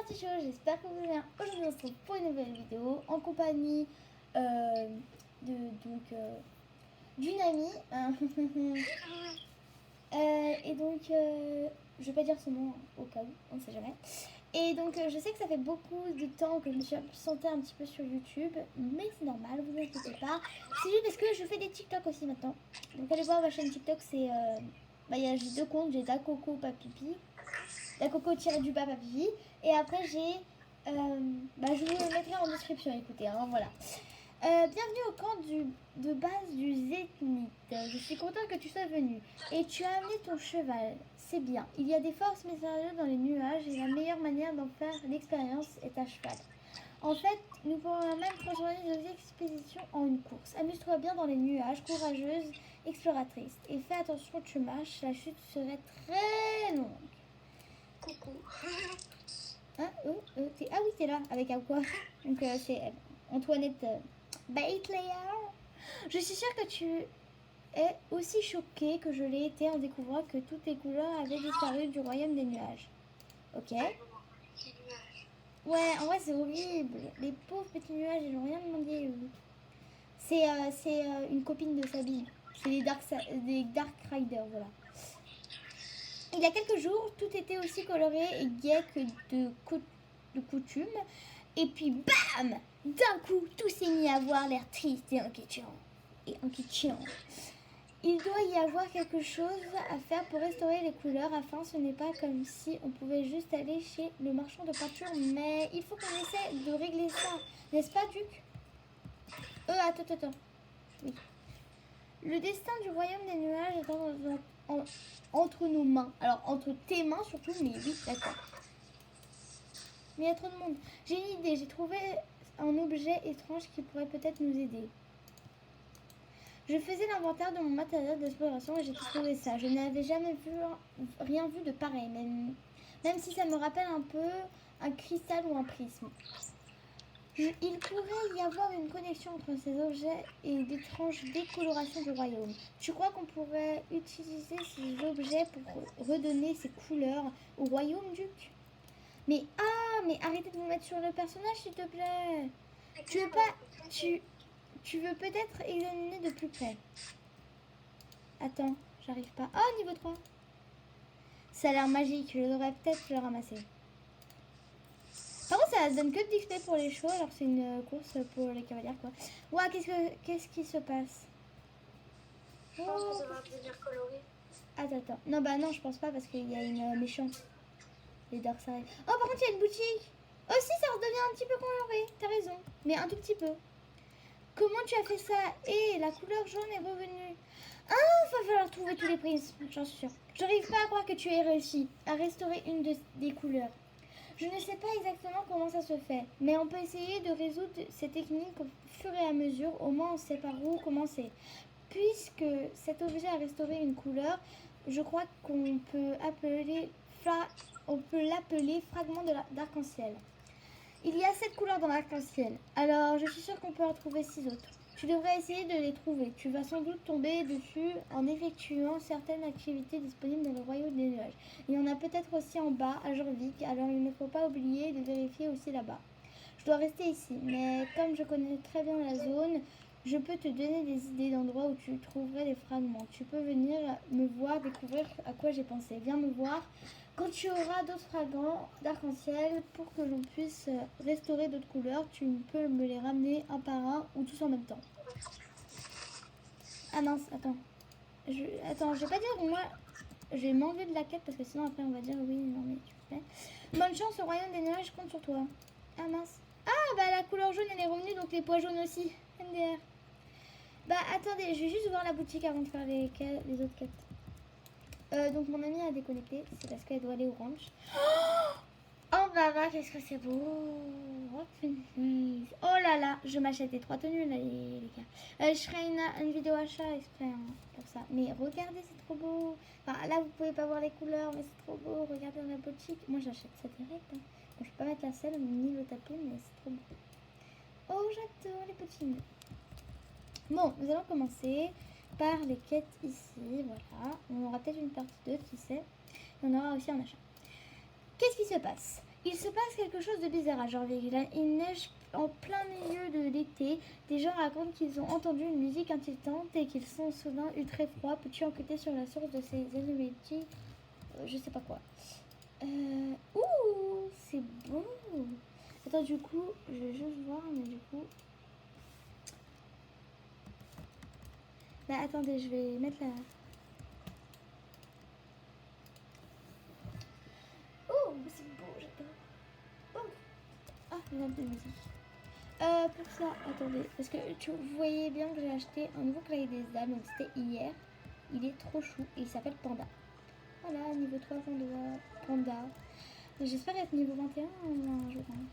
petit show, j'espère que vous allez bien. Aujourd'hui on se retrouve pour une nouvelle vidéo en compagnie d'une amie. Et donc je vais pas dire son nom au cas où, on ne sait jamais. Et donc je sais que ça fait beaucoup de temps que je me suis absentée un petit peu sur YouTube, mais c'est normal, vous inquiétez pas. C'est juste parce que je fais des TikTok aussi maintenant. Donc allez voir ma chaîne TikTok, c'est j'ai deux comptes, j'ai Dacoco Papipi, Dacoco-du-bas Papipi, et après j'ai je vous le mettrai en description, écoutez, hein, voilà. Bienvenue au camp de base du Zénith. Je suis contente que tu sois venu. Et tu as amené ton cheval. C'est bien. Il y a des forces mystérieuses dans les nuages et la meilleure manière d'en faire l'expérience est à cheval. En fait, nous pourrons même transformer nos expéditions en une course. Amuse-toi bien dans les nuages, courageuse, exploratrice. Et fais attention, tu marches, la chute serait très longue. Coucou. Hein, ah oui, t'es là, avec quoi. Donc c'est Antoinette Baitlayer. Je suis sûre que tu es aussi choquée que je l'ai été en découvrant que toutes les couleurs avaient disparu du royaume des nuages. Ok. Ouais, en vrai c'est horrible. Les pauvres petits nuages, ils n'ont rien demandé. C'est une copine de Sabine. C'est les Dark Riders, voilà. Il y a quelques jours, tout était aussi coloré et gai que de coutume. Et puis, bam! D'un coup, tout s'est mis à avoir l'air triste et inquiétant. Il doit y avoir quelque chose à faire pour restaurer les couleurs. Afin, ce n'est pas comme si on pouvait juste aller chez le marchand de peinture. Mais il faut qu'on essaie de régler ça. N'est-ce pas, Duc? Attends. Oui. Le destin du royaume des nuages est entre nos mains. Alors, entre tes mains surtout, mais oui, d'accord. Mais il y a trop de monde. J'ai une idée, j'ai trouvé un objet étrange qui pourrait peut-être nous aider. Je faisais l'inventaire de mon matériel d'exploration et j'ai trouvé ça. Je n'avais jamais rien vu de pareil, même si ça me rappelle un peu un cristal ou un prisme. Il pourrait y avoir une connexion entre ces objets et d'étranges décolorations du royaume. Tu crois qu'on pourrait utiliser ces objets pour redonner ces couleurs au royaume, Duc? Mais arrêtez de vous mettre sur le personnage, s'il te plaît. Tu veux peut-être examiner de plus près. Attends, j'arrive pas. Oh, niveau 3. Ça a l'air magique, je devrais peut-être le ramasser. Par contre, ça donne que de l'XP pour les chevaux, alors c'est une course pour les cavalières, quoi. Ouah, qu'est-ce qui se passe? Je pense que ça va devenir coloré. Attends. Non, je pense pas parce qu'il y a une méchante. Les Darkside. Oh, par contre, il y a une boutique. Oh, si, ça redevient un petit peu coloré. T'as raison. Mais un tout petit peu. Comment tu as fait ça? Et la couleur jaune est revenue. Ah, il va falloir trouver tous les prismes, j'en suis sûre. J'arrive pas à croire que tu aies réussi à restaurer une des couleurs. Je ne sais pas exactement comment ça se fait, mais on peut essayer de résoudre ces techniques au fur et à mesure. Au moins, on sait par où commencer. Puisque cet objet a restauré une couleur, je crois qu'on peut l'appeler fragment d'arc-en-ciel. Il y a 7 couleurs dans l'arc-en-ciel, alors je suis sûre qu'on peut en trouver 6 autres. Tu devrais essayer de les trouver. Tu vas sans doute tomber dessus en effectuant certaines activités disponibles dans le royaume des nuages. Il y en a peut-être aussi en bas, à Jorvik, alors il ne faut pas oublier de vérifier aussi là-bas. Je dois rester ici, mais comme je connais très bien la zone, je peux te donner des idées d'endroits où tu trouverais des fragments. Tu peux venir me voir, découvrir à quoi j'ai pensé. Viens me voir quand tu auras d'autres fragments d'arc-en-ciel pour que l'on puisse restaurer d'autres couleurs. Tu peux me les ramener un par un ou tous en même temps. Ah mince, attends. Je vais pas dire moi. Je vais m'enlever de la quête parce que sinon après on va dire oui, non mais tu fais. Bonne chance au royaume des nuages, je compte sur toi. Ah mince. Ah bah la couleur jaune elle est revenue donc les pois jaunes aussi. MDR. Bah attendez, je vais juste voir la boutique avant de faire les autres quêtes. Donc mon amie a déconnecté, c'est parce qu'elle doit aller au ranch. Oh bah qu'est-ce que c'est beau. Oh là là, je m'achète les 3 tenues là les gars. Je ferai une vidéo achat exprès pour ça. Mais regardez, c'est trop beau. Enfin là vous pouvez pas voir les couleurs mais c'est trop beau. Regardez dans la boutique. Moi j'achète ça direct. Bon, je peux pas mettre la selle ni le tapis mais c'est trop beau. Oh j'adore les petits nœuds. Bon, nous allons commencer par les quêtes ici, voilà. On aura peut-être une partie 2, qui sait. On aura aussi un achat. Qu'est-ce qui se passe? Il se passe quelque chose de bizarre à Jorvik. Il neige en plein milieu de l'été. Des gens racontent qu'ils ont entendu une musique inquiétante et qu'ils sont soudain eu très froid. Peux-tu enquêter sur la source de ces énergies? Je sais pas quoi. Ouh, c'est beau. Attends, du coup, je vais juste voir, mais du coup... Bah, attendez, je vais mettre la... Oh, c'est beau, j'adore. Oh. Ah, la lampe de musique. Pour ça, attendez, parce que vous voyez bien que j'ai acheté un nouveau clavier des âmes, donc c'était hier. Il est trop chou et il s'appelle Panda. Voilà, niveau 3, Panda. J'espère être niveau 21 un jour. Hein.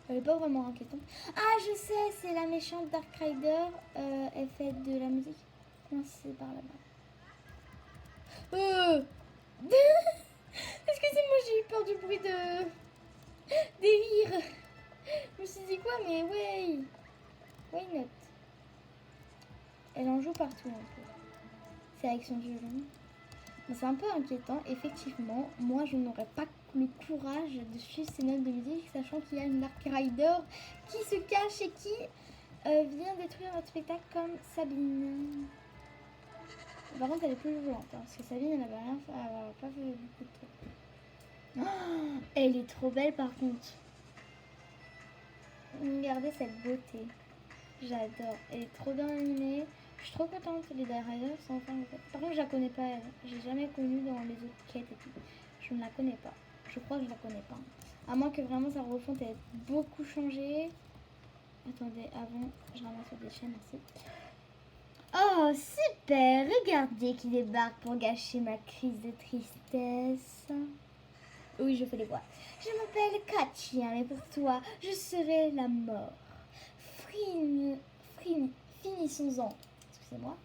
Elle est pas vraiment inquiétante. Ah, je sais, c'est la méchante Dark Rider. Elle fait de la musique. Non, c'est par là-bas. Excusez-moi, j'ai eu peur du bruit de... des rires. Je me suis dit quoi, mais ouais. Why not? Elle en joue partout un peu. C'est avec son violon. C'est un peu inquiétant, effectivement. Moi, je n'aurais pas le courage de suivre ces notes de musique, sachant qu'il y a une Dark Rider qui se cache et qui vient détruire notre spectacle comme Sabine. Par contre, elle est plus violente, hein, parce que Sabine, elle n'avait rien fait, elle n'avait pas fait beaucoup de trucs. Oh, elle est trop belle, par contre. Regardez cette beauté. J'adore. Elle est trop bien animée. Je suis trop contente. Les Dark Riders sont enfin en fait. Par contre, je la connais pas, elle. J'ai jamais connue dans les autres quêtes et tout. Je ne la connais pas. Je crois que je la connais pas. À moins que vraiment sa refonte ait beaucoup changé. Attendez, avant, je ramasse le déchet, merci. Oh, super! Regardez qui débarque pour gâcher ma crise de tristesse. Oui, je fais les voix. Je m'appelle Katia, mais pour toi, je serai la mort. Finissons-en. Excusez-moi.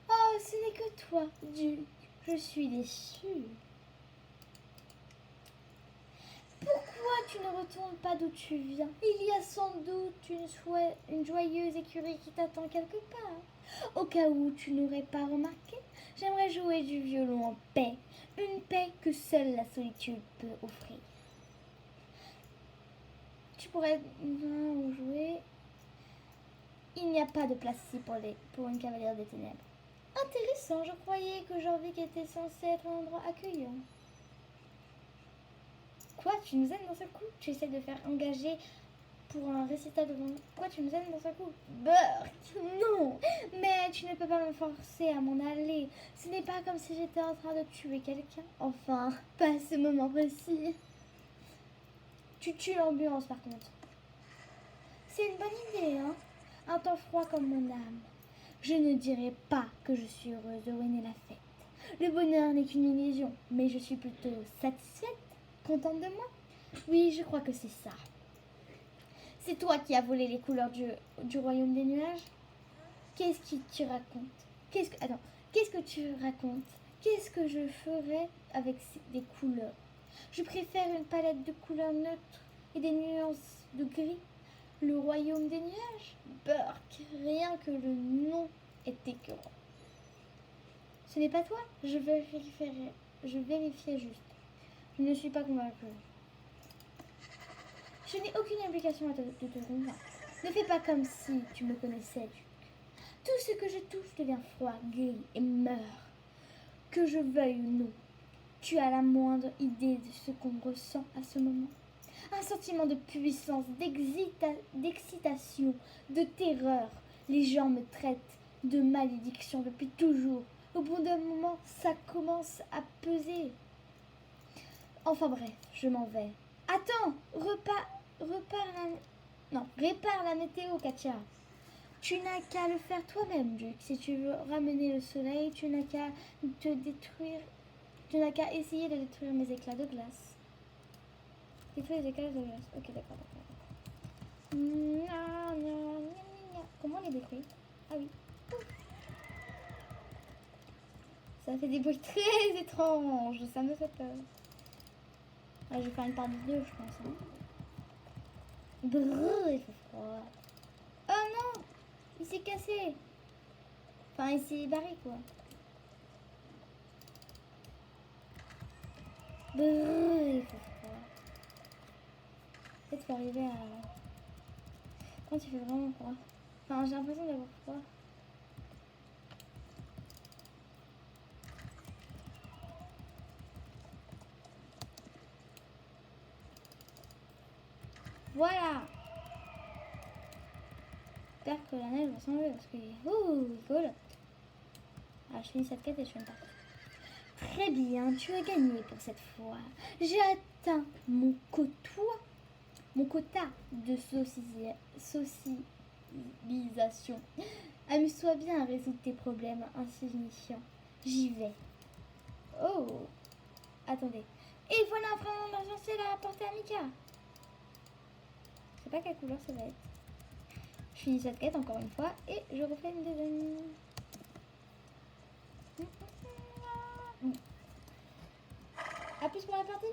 Oh, ce n'est que toi, Duc. Je suis déçue. Pourquoi tu ne retournes pas d'où tu viens? Il y a sans doute une joyeuse écurie qui t'attend quelque part. Au cas où tu n'aurais pas remarqué, j'aimerais jouer du violon en paix. Une paix que seule la solitude peut offrir. Tu pourrais jouer. Il n'y a pas de place ici pour une cavalière des ténèbres. Intéressant, je croyais que Jorvik était censé être un endroit accueillant. Quoi, tu nous aides dans ce coup? Tu essaies de faire engager pour un récital de... Quoi, tu nous aides dans ce coup? Burk, non. Mais tu ne peux pas me forcer à m'en aller. Ce n'est pas comme si j'étais en train de tuer quelqu'un. Enfin, pas à ce moment précis. Tu tues l'ambiance par contre. C'est une bonne idée, hein? Un temps froid comme mon âme. Je ne dirais pas que je suis heureuse de ruiner la fête. Le bonheur n'est qu'une illusion, mais je suis plutôt satisfaite, contente de moi. Oui, je crois que c'est ça. C'est toi qui as volé les couleurs du royaume des nuages? Qu'est-ce que tu racontes? Qu'est-ce que tu racontes? Qu'est-ce que je ferais avec des couleurs? Je préfère une palette de couleurs neutres et des nuances de gris. Le royaume des nuages? Burk, rien que le nom est écœurant. Ce n'est pas toi? Je vérifiais juste. Je ne suis pas convaincue. Je n'ai aucune implication de te convaincre. Ne fais pas comme si tu me connaissais, Duc. Tout ce que je touche devient froid, gris et meurt. Que je veuille ou non, tu as la moindre idée de ce qu'on ressent à ce moment. Un sentiment de puissance, d'excitation, de terreur. Les gens me traitent de malédiction depuis toujours. Au bout d'un moment, ça commence à peser. Enfin bref, je m'en vais. Attends, répare la météo, Katia. Tu n'as qu'à le faire toi-même, Duc. Si tu veux ramener le soleil, tu n'as qu'à essayer de détruire mes éclats de glace. Détruire les éclats de glace. Ok, d'accord. Comment on les détruit? Ah oui. Ça fait des bruits très étranges. Ça me fait peur. Ah, je vais faire une part de 2, je pense. Hein. Brrr, il fait froid. Oh non! Il s'est cassé. Enfin, il s'est barré, quoi. Brrr, il fait froid. Peut-être faut arriver à... Quand il fait vraiment froid. Enfin, j'ai l'impression d'avoir froid. Voilà. J'espère que la neige va s'enlever parce que... Ouh, il colle. Ah, je finis cette quête et je suis une partie. Très bien, tu as gagné pour cette fois. J'ai atteint mon quota de socialisation. Amuse-toi bien à résoudre tes problèmes insignifiants. J'y vais. Oh, attendez. Et voilà un fragment d'argent-ciel à apporter à Mika. Je sais pas quelle couleur ça va être. Je finis cette quête encore une fois et je refais une deuxième. A plus pour la partie 2.